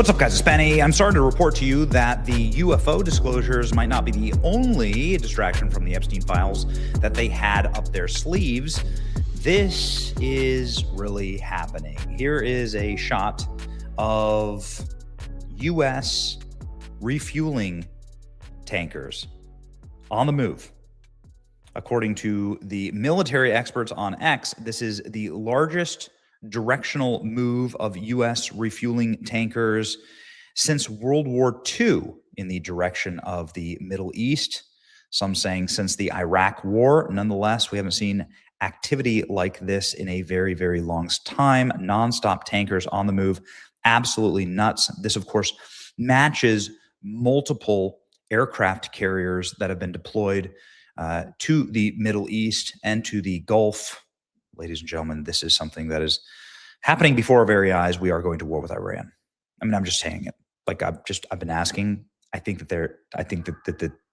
What's up, guys? It's Benny. I'm sorry to report to you that the UFO disclosures might not be the only distraction from the Epstein files that they had up their sleeves. This is really happening. Here is a shot of U.S. refueling tankers on the move. According to the military experts on X, this is the largest directional move of U.S. refueling tankers since World War II in the direction of the Middle East. Some saying since the Iraq War. Nonetheless, we haven't seen activity like this in a very, very long time. Nonstop tankers on the move. Absolutely nuts. This, of course, matches multiple aircraft carriers that have been deployed to the Middle East and to the Gulf. Ladies and gentlemen, this is something that is happening before our very eyes. We are going to war with Iran. I mean, I'm just saying it. Like I've been asking. I think that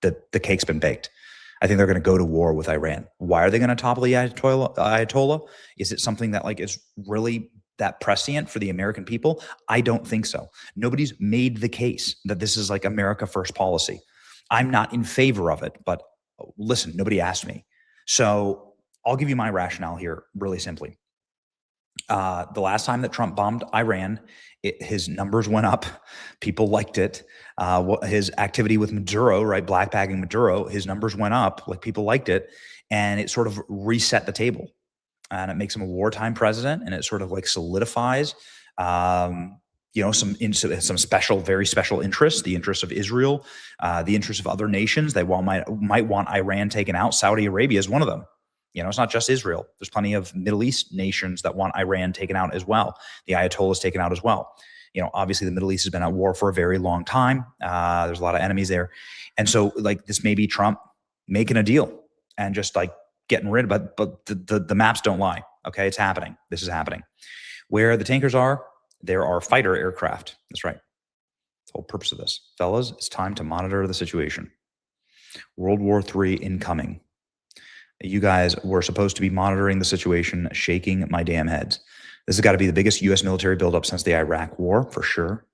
the cake's been baked. I think they're going to go to war with Iran. Why are they going to topple the Ayatollah? Is it something that like is really that prescient for the American people? I don't think so. Nobody's made the case that this is like America first policy. I'm not in favor of it, but listen, nobody asked me. So I'll give you my rationale here really simply. The last time that Trump bombed Iran, his numbers went up. People liked it. His activity with Maduro, right, blackbagging Maduro, his numbers went up. Like people liked it. And it sort of reset the table. And it makes him a wartime president. And it sort of like solidifies, some special, very special interests, the interests of Israel, the interests of other nations that might want Iran taken out. Saudi Arabia is one of them. You know, it's not just Israel. There's plenty of Middle East nations that want Iran taken out as well. The Ayatollah is taken out as well. You know, obviously the Middle East has been at war for a very long time. There's a lot of enemies there. And so like this may be Trump making a deal and just like getting rid of it. But the maps don't lie. Okay, it's happening. This is happening. Where the tankers are, there are fighter aircraft. That's right. The whole purpose of this. Fellas, it's time to monitor the situation. World War III incoming. You guys were supposed to be monitoring the situation, shaking my damn heads. This has got to be the biggest U.S. military buildup since the Iraq War, for sure.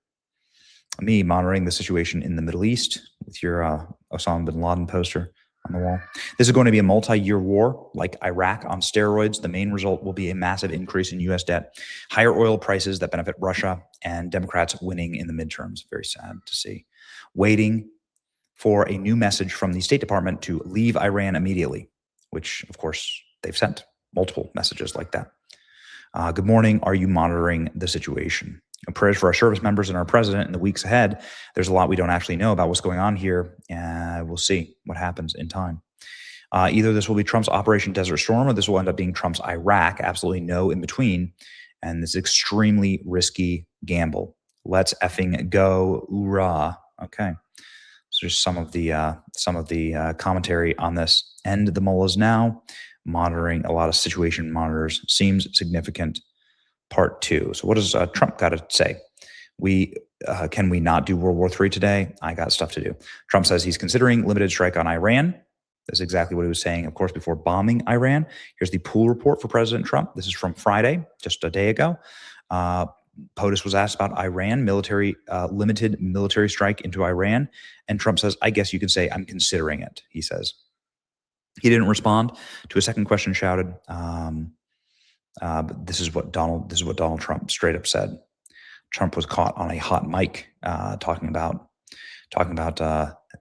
Me monitoring the situation in the Middle East with your Osama bin Laden poster on the wall. This is going to be a multi-year war like Iraq on steroids. The main result will be a massive increase in U.S. debt, higher oil prices that benefit Russia, and Democrats winning in the midterms. Very sad to see. Waiting for a new message from the State Department to leave Iran immediately, which, of course, they've sent multiple messages like that. Good morning. Are you monitoring the situation? Prayers for our service members and our president in the weeks ahead. There's a lot we don't actually know about what's going on here. We'll see what happens in time. Either this will be Trump's Operation Desert Storm or this will end up being Trump's Iraq. Absolutely no in between. And this extremely risky gamble. Let's effing go. Hoorah. Okay. So just some of the commentary on this. End the mullahs now. Monitoring a lot of situation monitors seems significant. Part 2. So what does Trump got to say? Can we not do World War III today? I got stuff to do. Trump says he's considering limited strike on Iran. That's exactly what he was saying, of course, before bombing Iran. Here's the pool report for President Trump. This is from Friday, just a day ago. POTUS was asked about Iran, limited military strike into Iran. And Trump says, I guess you could say I'm considering it, he says. He didn't respond to a second question shouted. But this is what Donald Trump straight up said. Trump was caught on a hot mic talking about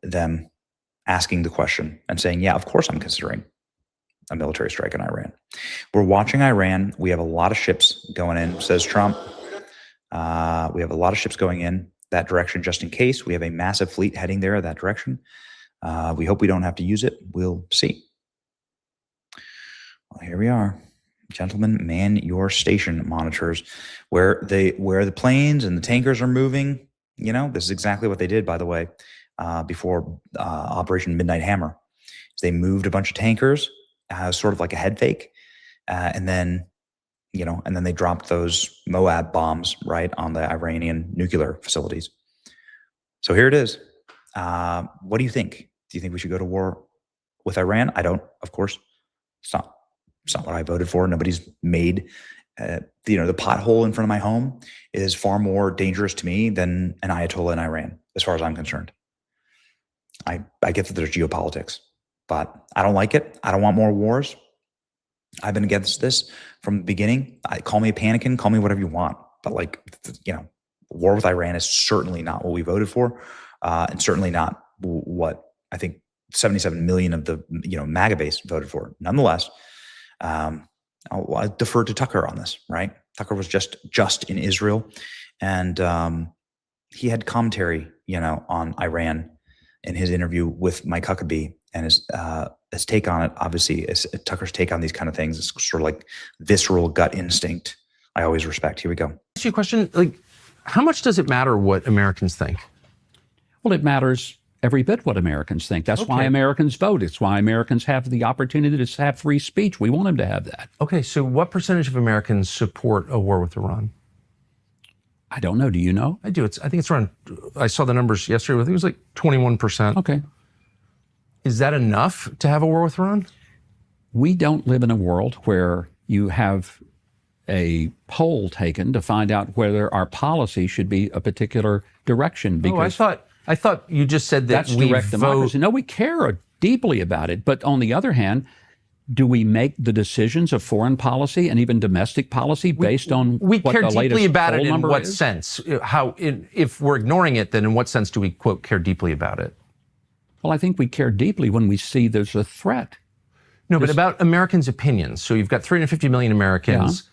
them asking the question and saying, yeah, of course I'm considering a military strike in Iran. We're watching Iran. We have a lot of ships going in, says Trump. We have a lot of ships going in that direction just in case. We have a massive fleet heading there that direction. We hope we don't have to use it. We'll see. Well, here we are. Gentlemen, man your station, monitors. Where the planes and the tankers are moving, you know, this is exactly what they did, by the way, before Operation Midnight Hammer. They moved a bunch of tankers, sort of like a head fake, and then they dropped those Moab bombs right on the Iranian nuclear facilities. So here it is. What do you think? Do you think we should go to war with Iran? I don't, of course. It's not what I voted for. Nobody's made The pothole in front of my home is far more dangerous to me than an Ayatollah in Iran, as far as I'm concerned. I get that there's geopolitics, but I don't like it. I don't want more wars. I've been against this from the beginning. Call me a panicking, call me whatever you want. But war with Iran is certainly not what we voted for, and certainly not what I think 77 million of the MAGA base voted for. Nonetheless, I defer to Tucker on this, right? Tucker was just in Israel, and he had commentary, on Iran in his interview with Mike Huckabee, and his take on it, obviously, is Tucker's take on these kind of things. It's sort of like visceral gut instinct. I always respect. Here we go. Ask you a question. How much does it matter what Americans think? Well, it matters every bit what Americans think. That's why Americans vote. It's why Americans have the opportunity to have free speech. We want them to have that. Okay, so what percentage of Americans support a war with Iran? I don't know. Do you know? I do. I think it's around, I saw the numbers yesterday. I think it was like 21%. Okay. Is that enough to have a war with Iran? We don't live in a world where you have a poll taken to find out whether our policy should be a particular direction. Because I thought you just said that that's direct democracy. No, we care deeply about it. But on the other hand, do we make the decisions of foreign policy and even domestic policy based on what the latest poll number is? We care deeply about it in what sense? If we're ignoring it, then in what sense do we, quote, care deeply about it? Well, I think we care deeply when we see there's a threat. No, but about Americans' opinions. So you've got 350 million Americans.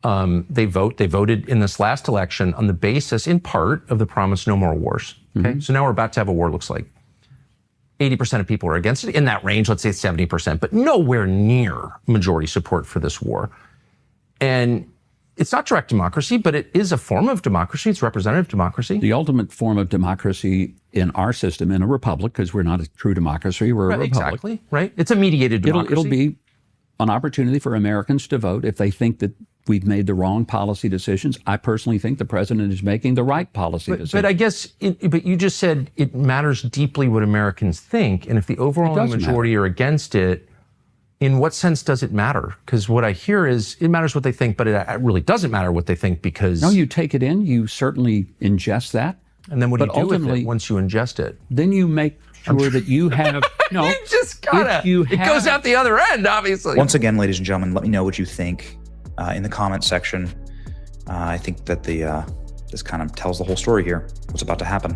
Yeah. They voted in this last election on the basis, in part, of the promise no more wars. Okay, mm-hmm. So now we're about to have a war, looks like. 80% of people are against it, in that range, let's say 70%, but nowhere near majority support for this war. And it's not direct democracy, but it is a form of democracy. It's representative democracy. The ultimate form of democracy in our system, in a republic, because we're not a true democracy, we're a republic. Exactly, right? It's a mediated democracy. It'll be an opportunity for Americans to vote if they think that we've made the wrong policy decisions. I personally think the president is making the right policy decisions. But I guess, but you just said it matters deeply what Americans think, and if the overwhelming majority are against it, in what sense does it matter? Because what I hear is it matters what they think, but it really doesn't matter what they think because... No, you take it in, you certainly ingest that. And then what do you do with it once you ingest it? Then you make sure that you have... No, you just gotta... It goes out the other end, obviously. Once again, ladies and gentlemen, let me know what you think in the comment section. I think that this kind of tells the whole story here. What's about to happen.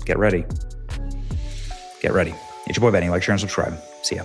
Get ready. Get ready. It's your boy Benny. Like, share, and subscribe. See ya.